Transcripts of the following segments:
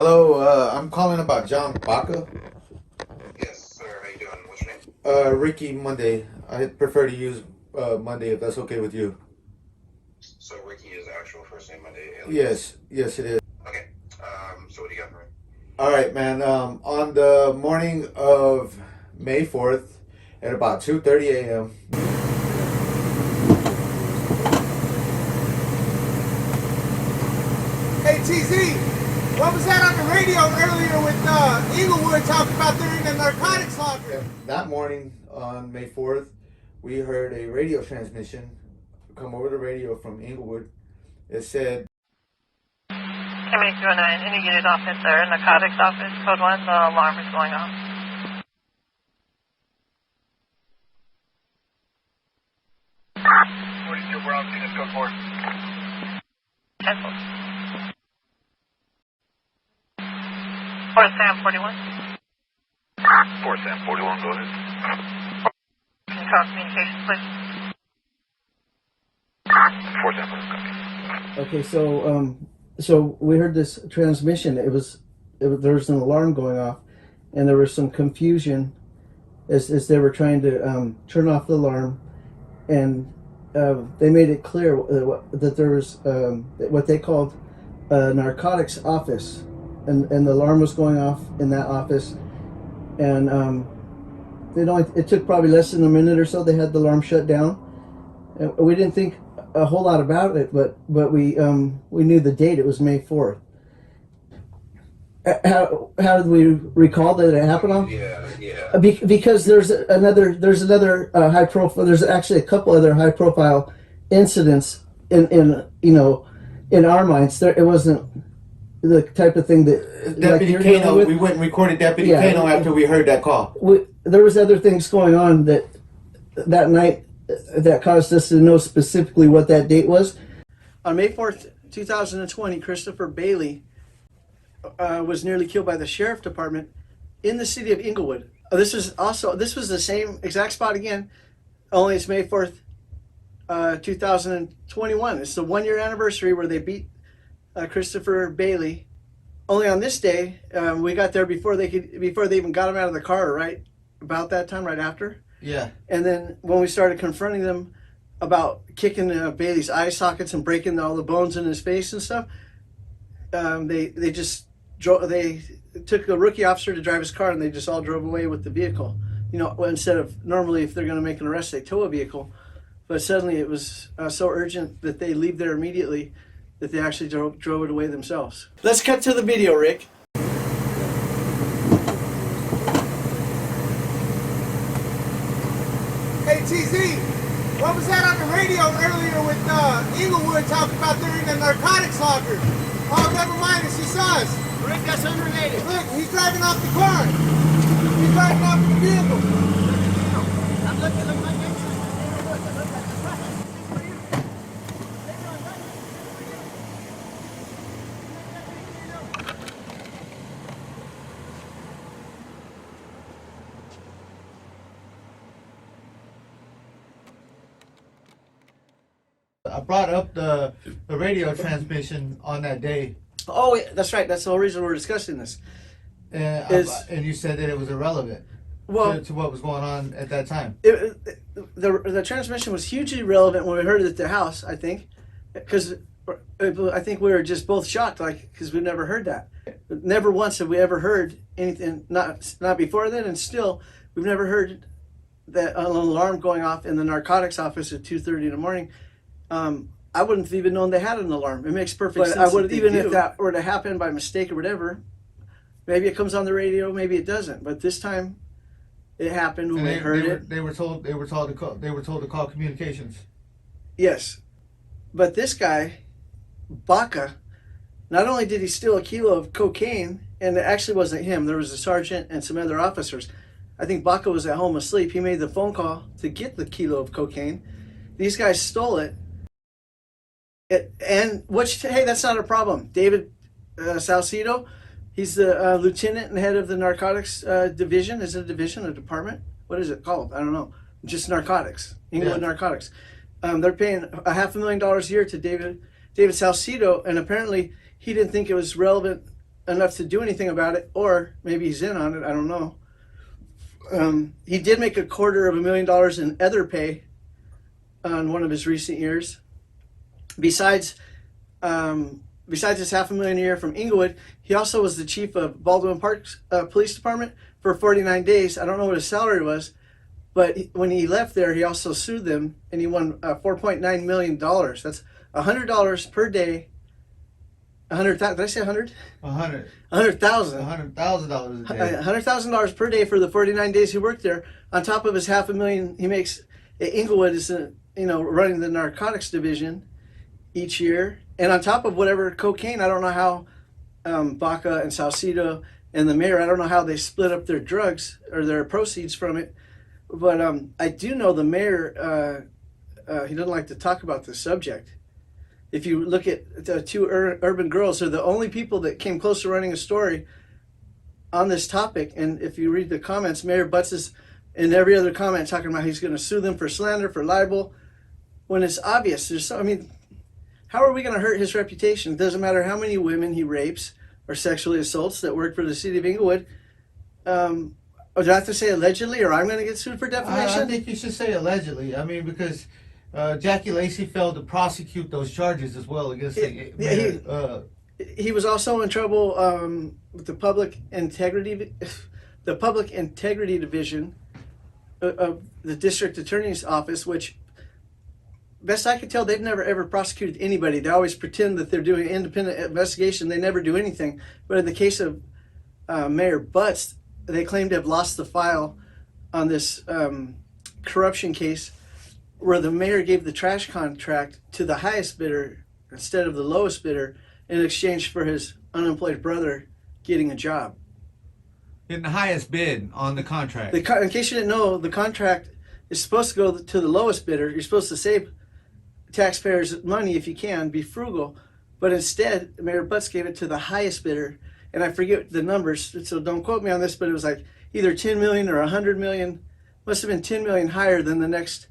Hello, I'm calling about John Baca. Yes, sir. How you doing? What's your name? Ricky Munday. I prefer to use Monday if that's okay with you. So Ricky is actual first name, Monday alias. Yes, it is. Okay. So what do you got for me? All right, man. On the morning of May 4th at about 2:30 a.m. Hey TZ, what was that on the radio earlier with Inglewood talking about they're in the narcotics locker? That morning on May 4th, we heard a radio transmission come over the radio from Inglewood. It said, Community 209, any unit office there, narcotics office, code 1, the alarm is going off. Brown, unit code 4. Cancel. 4 Sam 41. 4 Sam 41, go ahead. Can you call communications, please? 4 Sam 41, copy. Okay, so we heard this transmission. There was an alarm going off, and there was some confusion as they were trying to turn off the alarm, and they made it clear that there was what they called a narcotics office, and the alarm was going off in that office, and it took probably less than a minute or so. They had the alarm shut down, and we didn't think a whole lot about it, but we knew the date. It was May 4th. How did we recall that it happened on? Yeah. Because there's another high profile. There's actually a couple other high profile incidents in our minds. It wasn't the type of thing that Deputy Kano. We went and recorded Deputy Kano after we heard that call. There was other things going on that night that caused us to know specifically what that date was. On May 4th, 2020, Christopher Bailey was nearly killed by the sheriff department in the city of Inglewood. This was the same exact spot again, only it's May 4th, 2021. It's the 1 year anniversary where they beat Christopher Bailey. Only on this day, we got there before they even got him out of the car, right about that time, right after. Yeah. And then when we started confronting them about kicking Bailey's eye sockets and breaking all the bones in his face and stuff, they just drove. They took a rookie officer to drive his car, and they just all drove away with the vehicle. Instead of normally if they're going to make an arrest, they tow a vehicle, but suddenly it was so urgent that they leave there immediately that they actually drove it away themselves. Let's cut to the video, Rick. Hey TZ, what was that on the radio earlier with Inglewood talking about they're in the narcotics locker? Oh, never mind, it's just us. Rick, that's unrelated. Look, he's driving off the car. He's driving off the vehicle. I'm looking at my next. I brought up the radio transmission on that day. Oh, yeah, that's right. That's the whole reason we're discussing this. And you said that it was irrelevant to what was going on at that time. The transmission was hugely relevant when we heard it at the house, I think, because I think we were just both shocked, because we never heard that. Never once have we ever heard anything, not before then, and still, we've never heard that an alarm going off in the narcotics office at 2:30 in the morning. I wouldn't have even known they had an alarm. It makes perfect sense. I would, even if that were to happen by mistake or whatever, maybe it comes on the radio, maybe it doesn't. But this time, it happened when we heard it. They were told to call communications. Yes, but this guy, Baca, not only did he steal a kilo of cocaine, and it actually wasn't him. There was a sergeant and some other officers. I think Baca was at home asleep. He made the phone call to get the kilo of cocaine. These guys stole it. Hey, that's not a problem. David Salcido, he's the lieutenant and head of the narcotics division. Is it a division, a department? What is it called? I don't know. Just narcotics, Inglewood Narcotics. They're paying $500,000 a year to David Salcido, and apparently he didn't think it was relevant enough to do anything about it, or maybe he's in on it. I don't know. He did make $250,000 in other pay on one of his recent years. Besides his $500,000 a year from Inglewood, he also was the chief of Baldwin Park's police department for 49 days. I don't know what his salary was, but when he left there, he also sued them, and he won $4.9 million. That's $100 per day. 100,000? Did I say 100? 100. 100,000. $100,000 a day. $100,000 per day for the 49 days he worked there. On top of his $500,000 he makes at Inglewood is running the narcotics division each year, and on top of whatever cocaine. I don't know how Baca and Saucedo and the mayor, I don't know how they split up their drugs or their proceeds from it, but I do know the mayor, he doesn't like to talk about the subject. If you look at the two urban girls, they're the only people that came close to running a story on this topic. And if you read the comments, Mayor Butts is in every other comment talking about he's going to sue them for slander, for libel, when it's obvious. How are we going to hurt his reputation? It doesn't matter how many women he rapes or sexually assaults that work for the city of Inglewood. Do I have to say allegedly, or I'm going to get sued for defamation? I think you should say allegedly. I mean, because Jackie Lacey failed to prosecute those charges as well against he was also in trouble with the public integrity division of the district attorney's office, which, best I could tell, they've never ever prosecuted anybody. They always pretend that they're doing an independent investigation. They never do anything. But in the case of Mayor Butts, they claim to have lost the file on this corruption case, where the mayor gave the trash contract to the highest bidder instead of the lowest bidder in exchange for his unemployed brother getting a job. in the highest bid on the contract. In case you didn't know, the contract is supposed to go to the lowest bidder. You're supposed to save taxpayers money if you can, be frugal. But instead, Mayor Butts gave it to the highest bidder. And I forget the numbers, so don't quote me on this, but it was like either 10 million or 100 million. Must have been 10 million higher than the next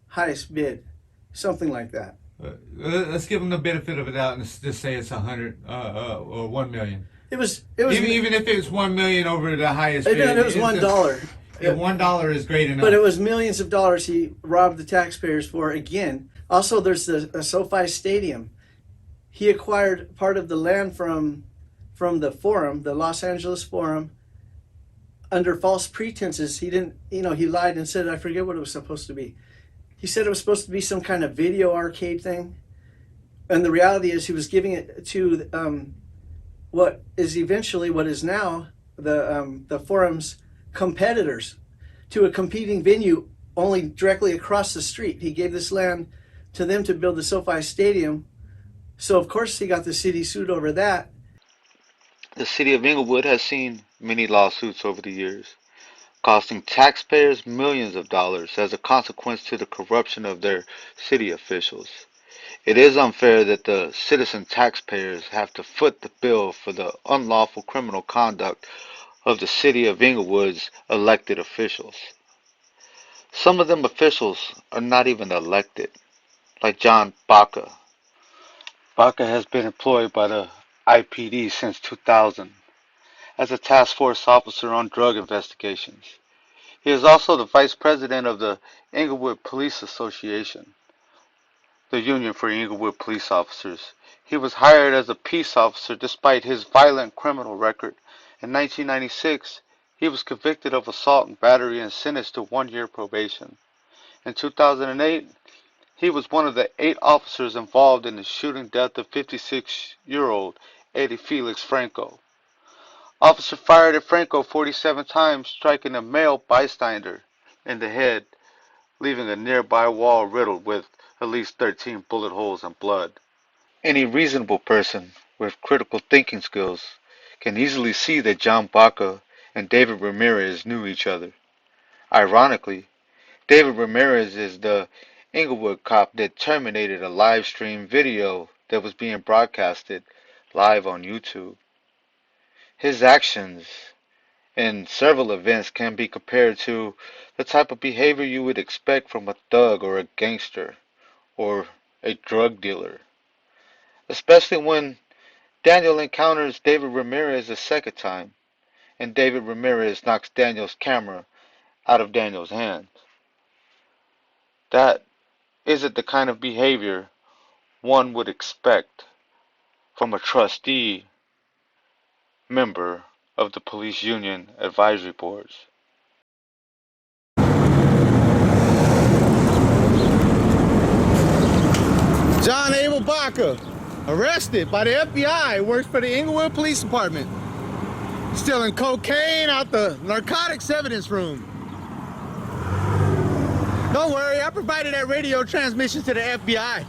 highest bid, something like that. Let's give them the benefit of the doubt and just say it's 100 or 1 million. It was even if it's 1 million over the highest bid. It was $1. If $1 is great enough. But it was millions of dollars he robbed the taxpayers for again. Also, there's the SoFi Stadium. He acquired part of the land from the Forum, the Los Angeles Forum, under false pretenses. He didn't, he lied and said, I forget what it was supposed to be. He said it was supposed to be some kind of video arcade thing. And the reality is he was giving it to what is now the Forum's competitors, to a competing venue only directly across the street. He gave this land to them to build the SoFi Stadium. So of course he got the city sued over that. The city of Inglewood has seen many lawsuits over the years, costing taxpayers millions of dollars as a consequence to the corruption of their city officials. It is unfair that the citizen taxpayers have to foot the bill for the unlawful criminal conduct of the city of Inglewood's elected officials. Some of them officials are not even elected, like John Baca. Baca has been employed by the IPD since 2000 as a task force officer on drug investigations. He is also the vice president of the Inglewood Police Association, the union for Inglewood police officers. He was hired as a peace officer despite his violent criminal record. In 1996, he was convicted of assault and battery and sentenced to 1 year probation. In 2008, he was one of the 8 officers involved in the shooting death of 56-year-old Eddie Felix Franco. Officer fired at Franco 47 times, striking a male bystander in the head, leaving a nearby wall riddled with at least 13 bullet holes and blood. Any reasonable person with critical thinking skills can easily see that John Baca and David Ramirez knew each other. Ironically, David Ramirez is the Inglewood cop that terminated a live stream video that was being broadcasted live on YouTube. His actions in several events can be compared to the type of behavior you would expect from a thug or a gangster or a drug dealer, especially when Daniel encounters David Ramirez a second time, and David Ramirez knocks Daniel's camera out of Daniel's hands. That isn't the kind of behavior one would expect from a trustee member of the police union advisory boards. John Abel Baca, arrested by the FBI, works for the Inglewood Police Department. Stealing cocaine out the narcotics evidence room. Don't worry, I provided that radio transmission to the FBI.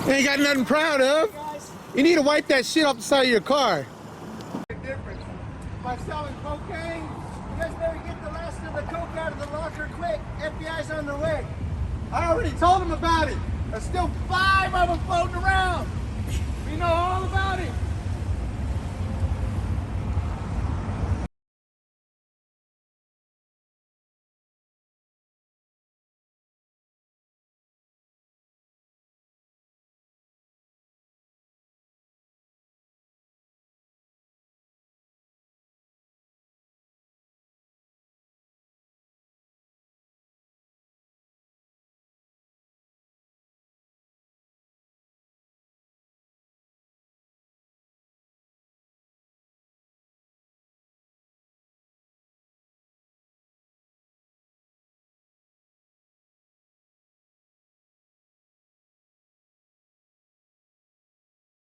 You ain't got nothing proud of. You need to wipe that shit off the side of your car. Difference. By selling cocaine, you guys better get the last of the coke out of the locker quick. FBI's on their way. I already told them about it. There's still 5 of them floating around. You know,